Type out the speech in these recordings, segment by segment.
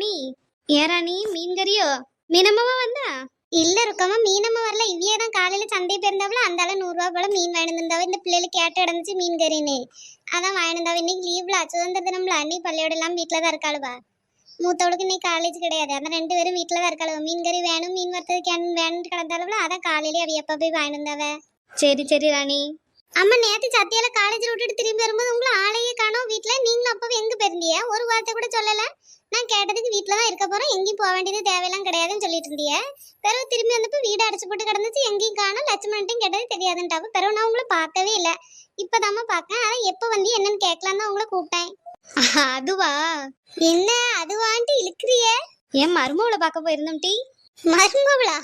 ராணி. ஏன் ராணி மீன் கறியோ? மீனம்மாவா வந்தா? இல்ல இருக்கமா, மீனம்மா வரல. இவ்வியே தான் காலையில சந்தை போயிருந்தாவல, அந்த 100 ரூபா போல மீன் வாங்கிட்டு வந்தாவ. இந்த பிள்ளைகளுக்கு கேட்டு இடந்துச்சு மீன் கறின்னு, அதான் வாங்கிட்டு வந்தாவ. இன்னைக்கு லீவ்ல, சுதந்திர தினம்ல. அன்னைக்கு பள்ளியோட எல்லாம் வீட்டுல தான் இருக்காளுவா. மூத்தவளுக்கு இன்னைக்கு காலேஜ் கிடையாது, அந்த 2 பேரும் வீட்டுல தான் இருக்காளுவா. மீன் கறி வேணும், மீன் வறுத்தது வேணும்னு கிடந்தாளுவல, அதான் காலையிலேயே அவ எப்ப போய் வாங்கிட்டு வந்தாவ. சரி சரி ராணி. அம்மா நேத்து சத்தியால காலேஜ்ல விட்டுட்டு திரும்பி வரும்போது உங்களை ஆளையே காணோம் வீட்டுல. நீங்களும் அப்பவே எங்க போயிருந்தியா? ஒரு வார்த்தை கூட சொல்லல. நான் கேட்டதுக்கு வீட்டுல தான் இருக்க போறோம், எங்கேயும் போக வேண்டியது தேவையெல்லாம் கிடையாதுன்னு சொல்லிட்டு இருந்திய. பிறகு திரும்பி வந்தப்ப வீடு அடைச்சு போட்டு கிடந்துச்சு, எங்கேயும் காணோம். லட்சுமணன்ட்டையும் கேட்டது தெரியாதுன்ட்டாவ. பிறகு நான் உங்களை பார்க்கவே இல்லை, இப்பதாம்மா பார்க்கேன். அதான் எப்ப வந்து என்னன்னு கேட்கலாம் தான் உங்களை கூப்பிட்டேன். அதுவா? என்ன அதுவான்ட்டு இழுக்கிறிய? என் மருமவளை பார்க்க போயிருந்தோம் டி. மருமவளா?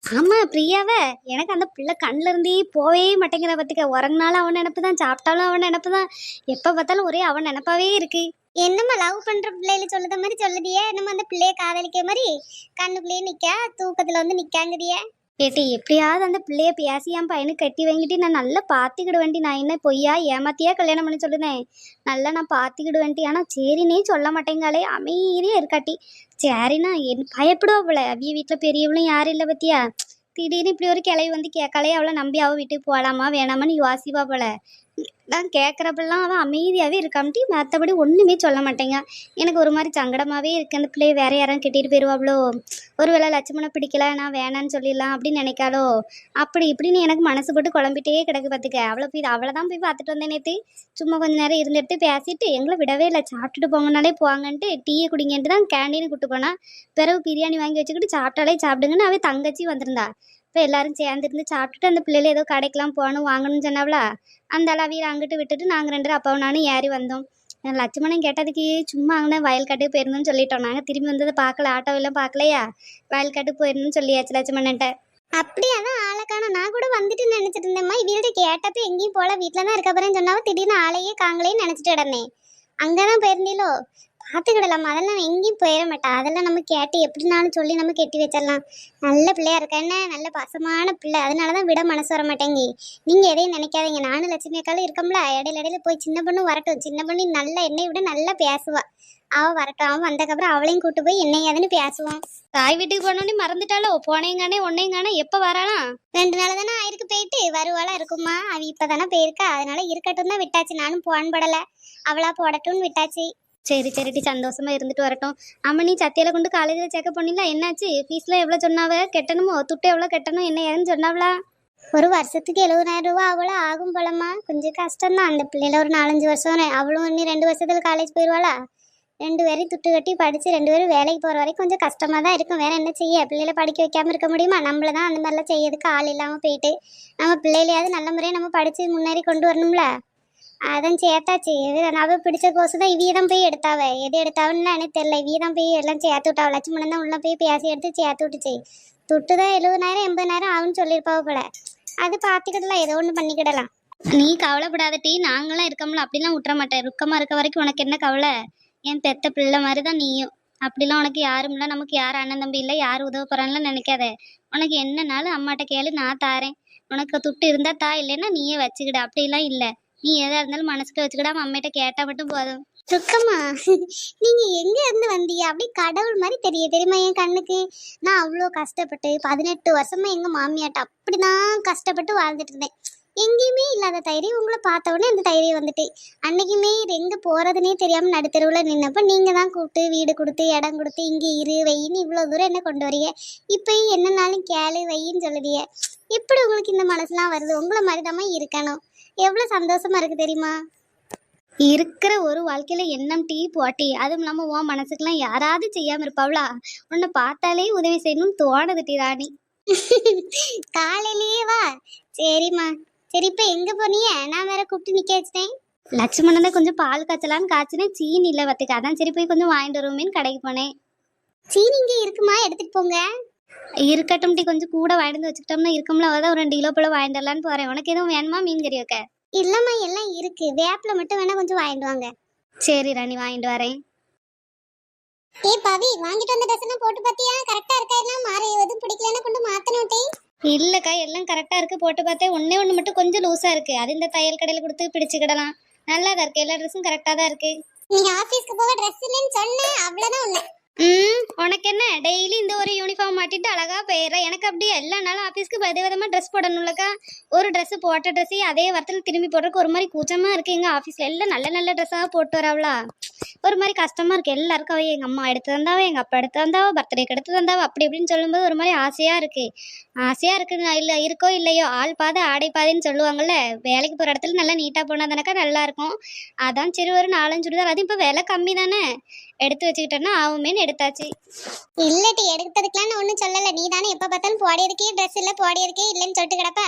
ஆமா பிரியாவ. எனக்கு அந்த பிள்ளை கண்ணுல இருந்தே போவே மாட்டேங்கிற பத்துக்க. உறங்கினாலும் அவன் நினப்புதான், சாப்பிட்டாலும் அவன் நினப்புதான், எப்ப பார்த்தாலும் ஒரே அவன் நினப்பாவே இருக்கு. என்னம்மா லவ் பண்ற பிள்ளைல சொல்லுத மாதிரி சொல்லுதிய? என்னம்மா அந்த பிள்ளைய காதலிக்க மாதிரி கண்ணுக்குள்ளேயே நிக்கா, தூக்கத்துல வந்து நிக்காங்குதிய? ஏட்டி எப்படியாவது அந்த பிள்ளைய பேசி என் பையனுக்கு கட்டி வாங்கிட்டு நான் நல்லா பார்த்துக்கிடுவேன்டி. நான் என்ன பொய்யா ஏமாத்தியா கல்யாணம் பண்ணி சொல்லுதேன்? நல்லா நான் பார்த்துக்கிடுவேன்டி. ஆனால் சரினே சொல்ல மாட்டேங்காலே, அமைதியாக இருக்காட்டி. சரிண்ணா என் பயப்படுவா போல. அவிய வீட்டில் பெரியவளும் யாரும் இல்லை பத்தியா. திடீர்னு இப்படி ஒரு கிளவி வந்து கேட்கலே, அவளை நம்பி அவள் வீட்டுக்கு போகலாமா வேணாமான்னு யோசிப்பா போல. நான் கேட்குறப்பெல்லாம் அவன் அமைதியாகவே இருக்காமட்டி, மற்றபடி ஒன்றுமே சொல்ல மாட்டேங்க. எனக்கு ஒரு மாதிரி சங்கடமாகவே இருக்குது. அந்த பிள்ளைய வேற யாரும் கட்டிட்டு போயிடுவாங்களோ, ஒருவேளை லட்சுமணை பிடிக்கல நான் வேணான்னு சொல்லிடலாம் அப்படின்னு நினைக்காளோ, அப்படி இப்படின்னு எனக்கு மனசு போட்டு குழம்பிட்டே கிடக்கு பார்த்துக்க. அவளை தான் போய் பார்த்துட்டு வந்தேன் நேற்று. சும்மா கொஞ்ச நேரம் இருந்துட்டு பேசிட்டு எங்களை விடவே இல்லை. சாப்பிட்டுட்டு போங்கனாலே போவாங்கன்ட்டு டீயை குடிங்கன்ட்டு தான் கேண்டீனு கூப்பிட்டு போனா. பிறகு பிரியாணி வாங்கி வச்சுக்கிட்டு சாப்பிட்டாலே சாப்பிடுங்கன்னு அவள் தங்கச்சி வந்திருந்தா. இப்போ எல்லாரும் சேர்ந்துருந்து சாப்பிட்டுட்டு அந்த பிள்ளைல ஏதோ கடைக்கெல்லாம் போகணும் வாங்கணும்னு சொன்னாவளா. அந்த அளவியில் அங்கிட்டு விட்டுட்டு நாங்கள் 2 பேரும் அப்பாவும் நானும் ஏறி வந்தோம். லட்சுமணன் கேட்டதுக்கு சும்மா அங்கே வயல்காட்டுக்கு போயிருந்தோம்னு சொல்லிட்டோம். நாங்கள் திரும்பி வந்ததை பார்க்கல, ஆட்டோவெல்லாம் பார்க்கலையா, வயல்காட்டுக்கு போயிருந்தோம்னு சொல்லியாச்சு லட்சுமணன்ட்ட. அப்படியாதான் ஆளை காணோம். நான் கூட வந்துட்டு நினைச்சிட்டு இருந்தேம்மா. இவள்கிட்ட கேட்டப்ப எங்கேயும் போல, வீட்டுல தான் இருக்க போறேன்னு சொன்னாவ. திடீர்னு ஆளையே காங்களேன்னு நினைச்சிட்டு இடனே. அங்கதான் போயிருந்தீங்களோ? பார்த்துக்கிடலாம், அதெல்லாம் எங்கேயும் போயிட மாட்டா. அதெல்லாம் நம்ம கேட்டு எப்படினாலும் சொல்லி நம்ம கெட்டி வச்சிடலாம். நல்ல பிள்ளையா இருக்க என்ன, நல்ல பாசமான பிள்ளை, அதனாலதான் விட மனசு வர மாட்டேங்கி. நீங்க எதையும் நினைக்காதீங்க. நானும் லட்சுமி அக்காலும் இருக்கோம்ல, இடையில போய் சின்ன பொண்ணு வரட்டும். சின்ன பொண்ணு நல்லா என்னை விட நல்லா பேசுவா. அவ வரட்டும், அவன் வந்தக்கப்புறம் அவளையும் கூட்டு போய் என்னையாதுன்னு பேசுவான். தாய் வீட்டுக்கு போனோடனே மறந்துட்டாலோ? போனேங்கானே ஒன்னேங்கானே எப்போ வராலாம்? 2 நாள் தானே ஆயிருக்கு போயிட்டு, வருவாளா இருக்குமா? அவ இப்பதானே போயிருக்கா, அதனால இருக்கட்டும் தான் விட்டாச்சு. நானும் போன் படல, அவளா போடட்டும்னு விட்டாச்சு. சரி சரிட்டி, சந்தோஷமா இருந்துட்டு வரட்டும். அம்மா நீ சத்தியால கொண்டு காலேஜில் சேர்க்க பண்ணிடலாம், என்னாச்சு? ஃபீஸ்லாம் எவ்வளோ சொன்னாவ? கட்டணுமோ? துட்டு எவ்வளோ கட்டணும், என்ன ஏன்னு சொன்னாவளா? ஒரு வருஷத்துக்கு 70,000 ரூபா அவ்வளோ ஆகும் போலம்மா. கொஞ்சம் கஷ்டம் தான். அந்த பிள்ளைல ஒரு 4-5 வருஷம், அவளும் இன்னும் 2 வருஷத்துல காலேஜ் போயிடுவாளா. 2 பேரையும் துட்டு கட்டி படிச்சு 2 பேரும் வேலைக்கு போற வரைக்கும் கொஞ்சம் கஷ்டமா தான் இருக்கும். வேற என்ன செய்ய? பிள்ளைகளை படிக்க வைக்காம இருக்க முடியுமா? நம்மள தான் அந்த மாதிரிலாம் செய்யறதுக்கு ஆள் இல்லாம போயிட்டு, நம்ம பிள்ளைகளையாவது நல்ல முறையாக நம்ம படிச்சு முன்னேறி கொண்டு வரணும்ல. அதான் சேர்த்தாச்சு. அவ பிடிச்ச கோர்ஸ் தான் இவிய தான் போய் எடுத்தாவ. எது எடுத்தாவன்னு எனக்கு தெரியல. இவிய தான் போய் எல்லாம் சேர்த்து விட்டாவ. லட்சுமணன் தான் உள்ள போய் பேசி எடுத்து சேர்த்து விட்டுச்சு. துட்டு தான் 70,000 80,000 ஆகுன்னு சொல்லியிருப்பாவ போல. அது பார்த்துக்கிடலாம், ஏதோ ஒன்று பண்ணிக்கிடலாம். நீ கவலைப்படாதட்டி, நாங்களாம் இருக்கோம்ல, அப்படிலாம் விட்டுற மாட்டேன். ருக்கமாக இருக்க வரைக்கும் உனக்கு என்ன கவலை? என் பெத்த பிள்ளை மாதிரி தான் நீயும். அப்படிலாம் உனக்கு யாரும் இல்லை, நமக்கு யார் அண்ணன் தம்பி இல்லை, யார் உதவ போகிறான்லாம் நினைக்காத. உனக்கு என்னன்னாலும் அம்மாட்ட கேளு, நான் தாரேன். உனக்கு துட்டு இருந்தால் தா, இல்லைன்னா நீயே வச்சுக்கிட. அப்படிலாம் இல்லை. நீ எதா இருந்தாலும் மனசுக்கு வச்சுக்கிடாம அம்மிட்ட கேட்டால் மட்டும் போதும். சுக்கம்மா, நீங்க எங்க இருந்து வந்தீங்க? அப்படி கடவுள் மாதிரி தெரியுமா என் கண்ணுக்கு? நான் அவ்வளோ கஷ்டப்பட்டு 18 வருஷமா எங்க மாமியாட்ட அப்படிதான் கஷ்டப்பட்டு வாழ்ந்துட்டு இருந்தேன். எங்கேயுமே இல்லாத தைரியம் உங்களை பார்த்த உடனே அந்த தைரியம் வந்துட்டு, அன்னைக்குமே எங்க போறதுன்னே தெரியாம நடுத்தெருவில் நின்னப்ப நீங்க தான் கூப்பிட்டு வீடு கொடுத்து இடம் கொடுத்து இங்கே இரு வையின்னு இவ்வளோ தூரம் என்ன கொண்டு வரீங்க. இப்பயும் என்னன்னாலும் கேளு வையின்னு சொல்லுதிய. எப்படி உங்களுக்கு இந்த மனசுலாம் வருது? உங்களை மாதிரி தான் இருக்கணும். எவ்வளோ சந்தோஷமா இருக்கு தெரியுமா? இருக்கிற ஒரு வாழ்க்கையில எண்ணம் டீ போட்டி. அதுவும் இல்லாமல் உன் மனசுக்கெல்லாம் யாராவது செய்யாமல் இருப்பாவளா? உன்னை பார்த்தாலே உதவி செய்யணும்னு தோணுது டி ராணி. காலையிலேயே வா. சரிம்மா. சரி, இப்ப எங்க போனிய? நான் வேற கூப்பிட்டு நிக்க வச்சிட்டேன். லட்சுமணனை கொஞ்சம் பால் காய்ச்சலான்னு காய்ச்சினேன், சீனி இல்லை வத்துக்கு. அதான் சரி போய் கொஞ்சம் வாங்கிட்டு வருவோமேன்னு கடைக்கு போனேன். சீனி இங்கே இருக்குமா? எடுத்துட்டு போங்க. இருக்கட்டும் டி, கொஞ்சம் கூட வாங்கிட்டு வச்சுக்கிட்டோம்னா இருக்கும்ல, அதான் ஒரு 2 கிலோ போல வாங்கிட்டு வரலான்னு போறேன். உனக்கு எதுவும் வேணுமா மீன் கறி வைக்க? இல்லம்மா, எல்லாம் இருக்கு. வேப்பில மட்டும் வேணா கொஞ்சம் வாங்கிட்டு வாங்க. சரி ராணி, வாங்கிட்டு வரேன். பவி, வாங்கிட்டு வந்த ட்ரெஸ் போட்டு பாத்தியா? கரெக்டா இருக்கா? எல்லாம் மாறி எதுவும் பிடிக்கலன்னா கொண்டு மாத்தணும் டீ. இல்லக்கா, எல்லாம் கரெக்டா இருக்கு. போட்டு பார்த்தேன், ஒண்ணே ஒண்ணு மட்டும் கொஞ்சம் லூஸா இருக்கு. அது இந்த தையல் கடையில கொடுத்து பிடிச்சுக்கிடலாம். நல்லா தான் இருக்கு, எல்லா ட்ரெஸ்ஸும் கரெக்டா தான் இருக்கு. நீ ஆபீஸ்க்கு போக ட்ரெஸ் இல்லைன்னு சொன்ன, அவ்வளவுதான் உன்னை. உனக்கு என்ன டெய்லி இந்த ஒரு யூனிஃபார்ம் மாட்டிட்டு அழகா போயிடுற. எனக்கு அப்படியே எல்லா நாளும் ஆஃபீஸ்க்கு விதவிதமா ட்ரெஸ் போடணும்லக்கா. ஒரு ட்ரெஸ் போட்ட ட்ரெஸ்ஸையும் அதே வாரத்தில் திரும்பி போடுறதுக்கு ஒரு மாதிரி கூச்சமா இருக்கு. எங்க ஆஃபீஸ்ல எல்லாம் நல்ல நல்ல ட்ரெஸ்ஸாக போட்டு வரவளா, ஒரு மாதிரி கஷ்டமா இருக்கு. எல்லாருக்கும் அவ எங்க அம்மா எடுத்து தந்தாவோ, எங்க அப்பா எடுத்து தந்தாவோ, பர்த்டேக்கு எடுத்து தந்தாவோ, அப்படி இப்படின்னு சொல்லும்போது ஒரு மாதிரி ஆசையா இருக்கு. ஆசையா இருக்குங்க. இல்ல இருக்கோ இல்லையோ, ஆள் பாதை ஆடை பாதைன்னு சொல்லுவாங்கல்ல. வேலைக்கு போற இடத்துல நல்லா நீட்டா போனா தானக்கா நல்லா இருக்கும். அதான் சரி ஒரு 4 சுடிதார், அது இப்ப விலை கம்மி தானே, எடுத்து வச்சுக்கிட்டேன்னா ஆகுமேன்னு எடுத்தாச்சு. இல்லட்டி எடுத்ததுக்கெல்லாம் ஒன்றும் சொல்லலை. நீ தானே எப்போ பார்த்தாலும் போடியதுக்கே ட்ரெஸ் இல்லை போடியதுக்கே இல்லைன்னு சொல்லிட்டு கிடப்ப.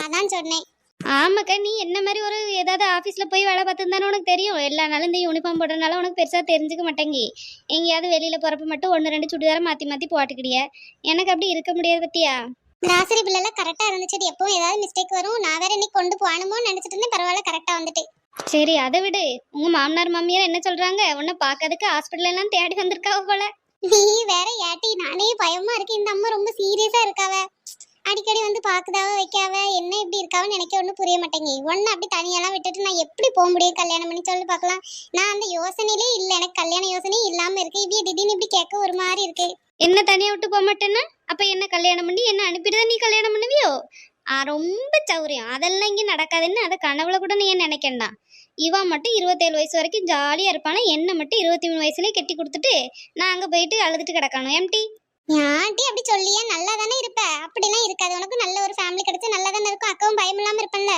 அதான் சொன்னேன். ஆமாக்கா, நீ என்ன மாதிரி ஒரு ஏதாவது ஆஃபீஸில் போய் வேலை பார்த்துருந்தானு உனக்கு தெரியும். எல்லா நாளும் இந்த யூனிஃபார்ம் போடுறதுனால உனக்கு பெருசாக தெரிஞ்சுக்க மாட்டேங்கி. எங்கேயாவது வெளியில் போகிறப்ப மட்டும் 1 2 சுடிதாரை மாற்றி மாற்றி போட்டுக்கிடிய. எனக்கு அப்படி இருக்க முடியாது பத்தியா. கிராசரி பில்லெல்லாம் கரெக்டாக இருந்துச்சு. எப்பவும் ஏதாவது மிஸ்டேக் வரும். நான் வேற இன்னைக்கு கொண்டு போகணுமோன்னு நினச்சிட்டு இருந்தேன். பரவாயில்ல, கரெக்டாக வந்துட்டு. சரி அதை விடு. உங்கள் மாமனார் மாமியார் என்ன சொல்கிறாங்க? உன்னை பார்க்கறதுக்கு ஹாஸ்பிட்டல் எல்லாம் தேடி வந்திருக்காவ போல. நீ வேற ஏட்டி, நானே பயமா இருக்கு. இந்த அம்மா ரொம்ப சீரியஸா இருக்காவ. அடிக்கடி வந்து பாக்குதாவ வைக்காவ. என்ன இப்படி இருக்காவன்னு எனக்கு ஒன்றும் புரிய மாட்டேங்கி. ஒன்னு அப்படி தனியெல்லாம் விட்டுட்டு நான் எப்படி போக முடியும் கல்யாணம் பண்ணி சொல்லி பார்க்கலாம். நான் அந்த யோசனையிலே இல்லை. எனக்கு கல்யாண யோசனையே இல்லாம இருக்கு. இப்படி திடீர்னு இப்படி கேட்க ஒரு மாதிரி இருக்கு. என்ன தனியாக விட்டு போக மாட்டேன்னா அப்போ என்ன கல்யாணம் பண்ணி என்ன அனுப்பிட்டு நீ கல்யாணம் பண்ணுவியோ? ரொம்ப சௌரியம். அதெல்லாம் இங்கே நடக்காதுன்னு அதை கனவுல கூட நீ ஏன் நினைக்கண்டா. இவன் மட்டும் 27 வயசு வரைக்கும் ஜாலியாக இருப்பானா, என்ன மட்டும் 23 வயசுலேயே கட்டி கொடுத்துட்டு நான் அங்கே போயிட்டு அழுதுட்டு கிடக்கணும். எம்டி யாட்டி அப்படி சொல்லியா? நல்லா தானே இருப்ப. அப்படிலாம் இருக்காது. உனக்கு நல்ல ஒரு ஃபேமிலி கிடைச்சா நல்லா தானே இருக்கும். அக்காவும் பயம் இல்லாம இருப்பேன்ல.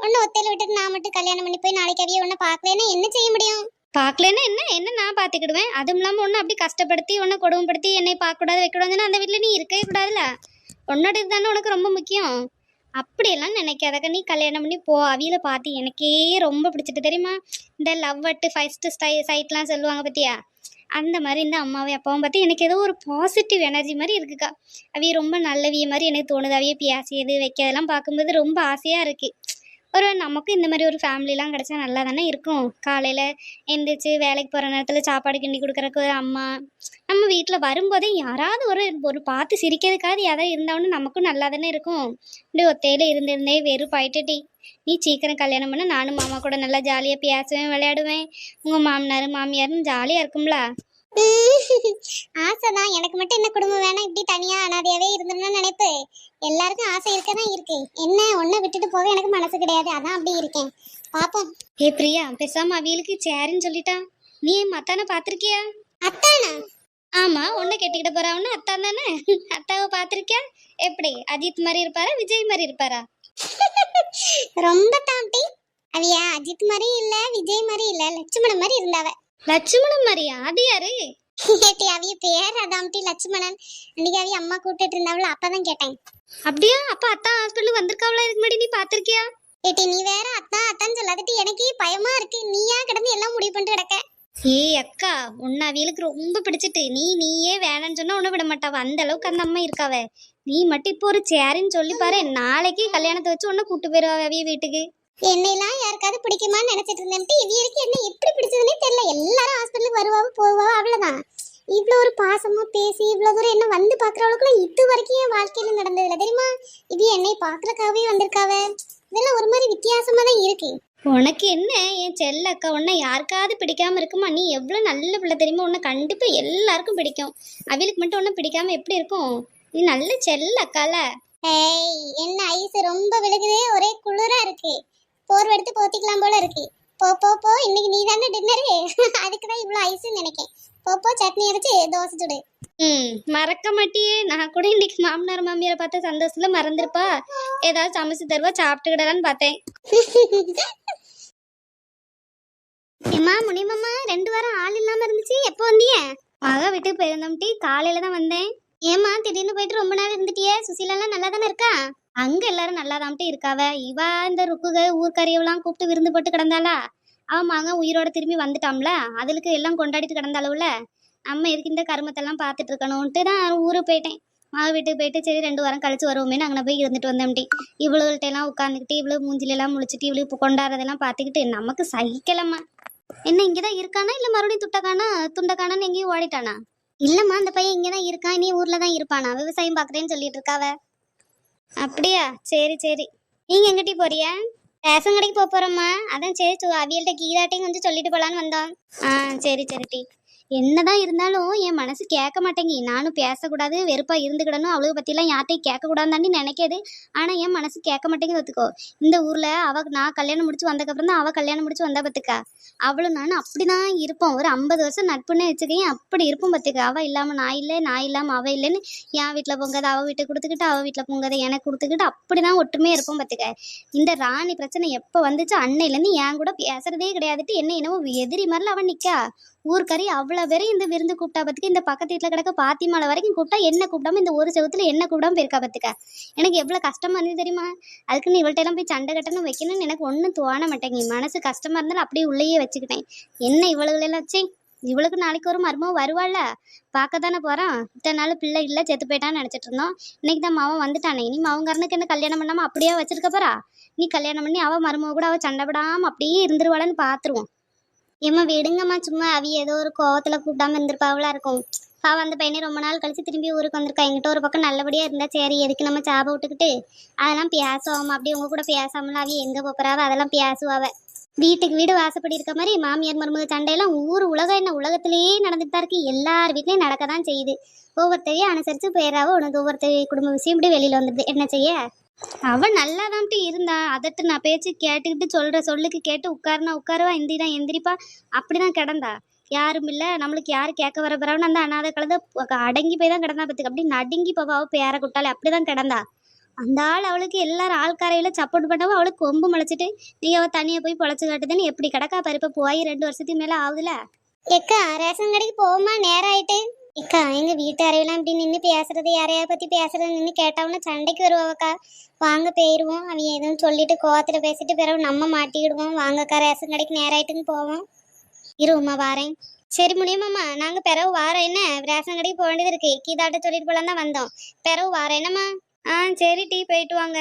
ஒன்னு ஒத்தையில விட்டுட்டு நான் மட்டும் கல்யாணம் பண்ணி போய் நாளைக்கு அவிய ஒன்ன பாக்கலன்னா என்ன செய்ய முடியும்? பார்க்கலன்னா என்ன என்ன நான் பார்த்துக்கிடுவேன். அதுவும் இல்லாமல் ஒன்று அப்படி கஷ்டப்படுத்தி ஒன்றை கொடுமைப்படுத்தி என்னை பார்க்கக்கூடாது வைக்கக்கூடாதுன்னா அந்த வீட்டில் நீ இருக்கவே கூடாதுல்ல. உன்னோட இதுதானே உனக்கு ரொம்ப முக்கியம். அப்படியெல்லாம் நினைக்காதக்க. நீ கல்யாணம் பண்ணி போ. அவியில பார்த்து எனக்கே ரொம்ப பிடிச்சிட்டு தெரியுமா. இந்த லவ் அட்டு ஃபர்ஸ்ட் சைட்லாம் சொல்லுவாங்க பத்தியா, அந்த மாதிரி இந்த அம்மாவை அப்பாவும் பார்த்து எனக்கு ஏதோ ஒரு பாசிட்டிவ் எனர்ஜி மாதிரி இருக்குக்கா. அவிய ரொம்ப நல்லவிய மாதிரி எனக்கு தோணுது. அவிய பேசியது வைக்கிறதெல்லாம் பார்க்கும்போது ரொம்ப ஆசையாக இருக்குது. ஒரு நமக்கு இந்த மாதிரி ஒரு ஃபேமிலிலாம் கிடச்சா நல்லா தானே இருக்கும். காலையில் எந்திரிச்சு வேலைக்கு போகிற நேரத்தில் சாப்பாடு கிண்டி கொடுக்குறக்கு ஒரு அம்மா, நம்ம வீட்டில் வரும்போதே யாராவது ஒரு பார்த்து சிரிக்கிறதுக்காவது யாராவது இருந்தாலும் நமக்கும் நல்லா தானே இருக்கும். இப்படி ஒத்தையில் இருந்திருந்தே வெறுப்பாயிட்டுடி. நீ சீக்கிரம் கல்யாணம் பண்ண, நானும் மாமா கூட நல்லா ஜாலியாக பேசுவேன் விளையாடுவேன். உங்கள் மாமனார் மாமியாரும் ஜாலியாக இருக்கும்ல. ஆசைதான். எனக்கு மட்டும் என்ன குடும்பம் வேணாம், இப்படி தனியா அனாதையாவே இருந்தோம்னு நினைப்பு. எல்லாருக்கும் ஆசை இருக்கதான் இருக்கு. என்ன ஒன்ன விட்டுட்டு போக எனக்கு மனசு கிடையாது. அதான் அப்படி இருக்கேன். பாப்போம். ஏ பிரியா, பேசாம அவியலுக்கு சேரின்னு சொல்லிட்டா. நீ மத்தான பாத்திருக்கியா? அத்தானா? ஆமா, உன்னை கெட்டிக்கிட்ட போறான்னு அத்தான் தானே. அத்தாவை பாத்திருக்கியா? எப்படி அஜித் மாதிரி இருப்பாரா விஜய் மாதிரி இருப்பாரா? ரொம்ப தாண்டி. அவியா அஜித் மாதிரி இல்ல, விஜய் மாதிரி இல்ல, லட்சுமணன் மாதிரி இருந்தாவ. லட்சுமணன் மாதிரியா? அது யாரு? ஏட்டி அவிய பேர் அதாம்டி லட்சுமணன். அன்னைக்கு அவிய அம்மா கூப்பிட்டு இருந்தாவள, அப்பதான் கேட்டேன். அப்படியா? அப்ப அத்தா ஹாஸ்பிட்டல் வந்திருக்காவளா? இதுக்கு முன்னாடி நீ பாத்திருக்கியா? ஏட்டி நீ வேற அத்தான்னு சொல்லாதட்டி. எனக்கு பயமா இருக்கு. நீயா கிடந்து எல்லாம் முடிவு பண்ணிட்டு கிடக்க. ஏய் அக்கா, உன்னை அவியலுக்கு ரொம்ப பிடிச்சிட்டு நீயே வேணான்னு சொன்னா உன்னை விட மாட்டாவ. அந்த அளவுக்கு அந்த அம்மா இருக்காவ. நீ மட்டும் இப்போ ஒரு சேரின்னு சொல்லி பாரு, நாளைக்கு கல்யாணத்தை வச்சு உன்னை கூட்டு போயிருவா அவிய வீட்டுக்கு. என்னெல்லாம் யாருக்காவது பிடிக்குமான்னு நினைச்சிட்டு இருந்தேன். இவருக்கு என்ன எப்படி பிடிச்சதுன்னே தெரியல. எல்லாரும் ஹாஸ்பிட்டலுக்கு வருவாவ போவாவ, அவ்வளவுதான். இவ்வளோ ஒரு பாசமா பேசி இவ்வளோ தூரம் என்ன வந்து பாக்குறவளுக்குலாம் இது வரைக்கும் என் வாழ்க்கையில நடந்ததில்ல தெரியுமா. இது என்னை பாக்குறக்காவே வந்திருக்காவ. இதெல்லாம் ஒரு மாதிரி வித்தியாசமா தான் இருக்கு. உனக்கு என்ன என் செல்ல அக்கா, உன்னை யாருக்காவது பிடிக்காம இருக்குமா? நீ எவ்வளவு நல்ல பிள்ளை தெரியுமா. உன்னை கண்டிப்பா எல்லாருக்கும் பிடிக்கும். அவளுக்கு மட்டும் உன்னை பிடிக்காம எப்படி இருக்கும்? நீ நல்ல செல்ல அக்கால. ஏய், என்ன ஐஸ் ரொம்ப விழுகுது. ஒரே குளிரா இருக்கு. போர்வை எடுத்து போத்திக்கலாம் போல இருக்கு. போ போ போ, இன்னைக்கு நீ தானே டின்னரு. அதுக்குதான் இவ்வளோ ஐஸ்ன்னு நினைக்கேன். போ போ, சட்னி அரைச்சு தோசை சுடு. மறக்க மாட்டியே. நான் கூட இன்னைக்கு மாமனார் மாமியாரை பார்த்த சந்தோஷத்துல மறந்துருப்பா. ஏதாவது சமைச்சு தருவா, சாப்பிட்டுக்கிடலான்னு பார்த்தேன். ஏமா முனிமாமா 2 வாரம் ஆள் இல்லாம இருந்துச்சு. எப்போ வந்தீங்க? மக வீட்டுக்கு போயிருந்தோம்டி, காலையில தான் வந்தேன். ஏமா திடீர்னு போயிட்டு ரொம்ப நாள் இருந்துட்டியே? சுசீலாம் நல்லா தானே இருக்கா? அங்க எல்லாரும் நல்லாதான்ட்டு இருக்காவ. இவ இந்த ருக்குக ஊர்க்கறியெல்லாம் கூப்பிட்டு விருந்து போட்டு கிடந்தாளா. அவன் மகன் உயிரோட திரும்பி வந்துட்டாம்ல, அதுக்கு எல்லாம் கொண்டாடிட்டு கிடந்தாளவுல. நம்ம எதுக்கு இந்த கருமத்தெல்லாம் பார்த்துட்டு இருக்கணும்ட்டு தான் ஊருக்கு போயிட்டேன். மக வீட்டுக்கு போயிட்டு சரி 2 வாரம் கழிச்சு வருவோமேனு அங்கே போய் இருந்துட்டு வந்தோம்டி. இவ்வளவுகிட்ட எல்லாம் உட்காந்துக்கிட்டு இவ்வளவு மூஞ்சிலெல்லாம் முழிச்சிட்டு இவ்வளவு கொண்டாடுறதெல்லாம் பார்த்துக்கிட்டு நமக்கு சகிக்கலம்மா. என்ன இங்கதான் இருக்கானா இல்ல மறுபடியும் துண்டக்கானான்னு எங்கேயும் ஓடிட்டானா? இல்லம்மா, அந்த பையன் இங்கதான் இருக்கான். நீ ஊர்ல தான் இருப்பானா? விவசாயம் பாக்குறேன்னு சொல்லிட்டு இருக்காவ. அப்படியா? சரி சரி. நீங்க எங்கிட்டி போறியா? ரேஷன் கடைக்கு போறோம்மா. அதான் சரி அவியல்கிட்ட கீதாட்டையும் கொஞ்சம் சொல்லிட்டு போலான்னு வந்தோம். சரி சரிட்டி. என்னதான் இருந்தாலும் என் மனசு கேட்க மாட்டேங்கி. நானும் பேசக்கூடாது, வெறுப்பா இருந்துக்கிடணும், அவளுக பத்திலாம் யார்ட்டையும் கேட்கக்கூடாதுன்னு தாண்டி நினைக்கிது. ஆனா என் மனசு கேட்க மாட்டேங்குது பார்த்துக்கோ. இந்த ஊர்ல நான் கல்யாணம் முடிச்சு வந்ததுக்கப்புறம் தான் அவ கல்யாணம் முடிச்சு வந்தா பார்த்துக்கா. அவளும் நானும் அப்படிதான் இருப்போம். ஒரு 50 வருஷம் நட்புன்னு வச்சுக்கேன், அப்படி இருப்போம் பார்த்துக்க. அவ இல்லாம நான் இல்லை, நான் இல்லாம அவ இல்லைன்னு என் வீட்டில் பொங்காத அவ வீட்டுக்கு கொடுத்துக்கிட்டு, அவ வீட்டில் பொங்காத எனக்கு கொடுத்துக்கிட்டு, அப்படிதான் ஒற்றுமையா இருப்போம் பார்த்துக்க. இந்த ராணி பிரச்சனை எப்போ வந்துச்சு அன்னையிலேருந்து என் கூட பேசுறதே கிடையாதுட்டு என்ன என்னவோ எதிரி மாதிரில அவன் நிற்கா. ஊர்க்கறி அவ்வளோ பேரும் இந்த விருந்து கூப்பிட்டா பார்த்துக்க. இந்த பக்கத்து வீட்டில் கிடக்க பாத்திமாலை வரைக்கும் கூப்பிட்டா என்ன கூப்பிடாம இந்த ஒரு செவத்துல என்ன கூப்பிடாம போயிருக்கா பார்த்துக்க. எனக்கு எவ்வளோ கஷ்டமா இருந்தது தெரியுமா? அதுக்கு நீ இவள்கிட்ட எல்லாம் போய் சண்டை கட்டணும் வைக்கணும்னு எனக்கு ஒன்றும் தோண மாட்டேங்க. மனசு கஷ்டமா இருந்தாலும் அப்படியே உள்ளேயே வச்சுக்கிட்டேன். என்ன இவளுகளெல்லாம் வச்சேன். இவளுக்கு நாளைக்கு ஒரு மருமக வருவாள்ல, பார்க்க தானே போகிறான். இத்தனை நாள் பிள்ளை இல்லை செத்து போயிட்டான்னு நினச்சிட்டு இருந்தோம். இன்னைக்கு தான் மாவன் வந்துட்டானே. நீ மாவங்காரனுக்கு என்ன கல்யாணம் பண்ணாமல் அப்படியே வச்சிருக்க போறா? நீ கல்யாணம் பண்ணி அவள் மருமக கூட அவள் சண்டை விடாமல் அப்படியே இருந்துருவாளன்னு பார்த்துருவோம். ஏம்மா விடுங்கம்மா, சும்மா அவிய ஏதோ ஒரு கோவத்துல கூப்பிடாம இருந்திருப்பாவளா இருக்கும். பாவம் அந்த பையனே ரொம்ப நாள் கழிச்சு திரும்பி ஊருக்கு வந்திருக்கா. எங்கிட்ட ஒரு பக்கம் நல்லபடியா இருந்தா சரி, எதுக்கு நம்ம சாப விட்டுக்கிட்டு அதெல்லாம் பேசுவோம். அப்படி உங்க கூட பேசாமலாம் அவிய எங்க போறாவ அதெல்லாம் பேசுவாவ. வீட்டுக்கு வீடு வாசப்படி இருக்க மாதிரி மாமியார் மருமக சண்டையெல்லாம் ஊர் உலகம் என்ன உலகத்திலேயே நடந்துட்டு தான் இருக்கு. எல்லார் வீட்லயும் நடக்க தான் செய்யுது. ஒவ்வொருத்தையும் அனுசரிச்சு போயிடாவோ உனக்கு ஒவ்வொருத்தர் குடும்ப விஷயம் இப்படி வெளியில வந்துடுது. என்ன செய்ய? அவன் நல்லாதான்ட்டு இருந்தா. அதட்டு நான் பேச்சு கேட்டுக்கிட்டு சொல்ற சொல்லுக்கு கேட்டு உட்காருனா உட்காருவா, எந்திரினா எந்திரிப்பா. அப்படிதான் கிடந்தா. யாரும் இல்லை, நம்மளுக்கு யாரு கேட்க வர போறவன்னு அந்த அனாதை கழுத அடங்கி போய் தான் கிடந்தா பார்த்துக்க. அப்படி நடுங்கி போவாவோ பேர குட்டாலே அப்படிதான் கிடந்தா. அந்த ஆள் அவளுக்கு எல்லாரும் ஆள்காரையில சப்போர்ட் பண்ணவும் அவளுக்கு கொம்பு முளைச்சிட்டு நீ அவ தனியா போய் பொழைச்சு காட்டுதுன்னு எப்படி கிடக்கா பருப்ப போய் 2 வருஷத்துக்கு மேல ஆகுதுல. எக்கா ரேஷன் கடைக்கு போமா, நேரம் ஆயிட்டு. எக்கா எங்க வீட்டாரையெல்லாம் இப்படி நின்று பேசுறது, யாரையா பத்தி பேசுறது நின்று கேட்டவொன்னு சண்டைக்கு வருவாக்கா. வாங்க போயிருவோம். அவங்க எதுவும் சொல்லிட்டு கோவத்துல பேசிட்டு பிறகு நம்ம மாட்டிக்கிடுவோம். வாங்கக்கா ரேஷன் கடைக்கு நேரம் ஆயிட்டுன்னு போவோம். இருமா வாரேன். சரி முடியுமாம்மா, நாங்க பிறகு வாரம். என்ன ரேஷன் கடைக்கு போக வேண்டியது இருக்கு. கீதாட்ட சொல்லிட்டு போலாம் தான் வந்தோம். பிறகு வாரம் என்னம்மா? சரி டீ போயிட்டு வாங்க.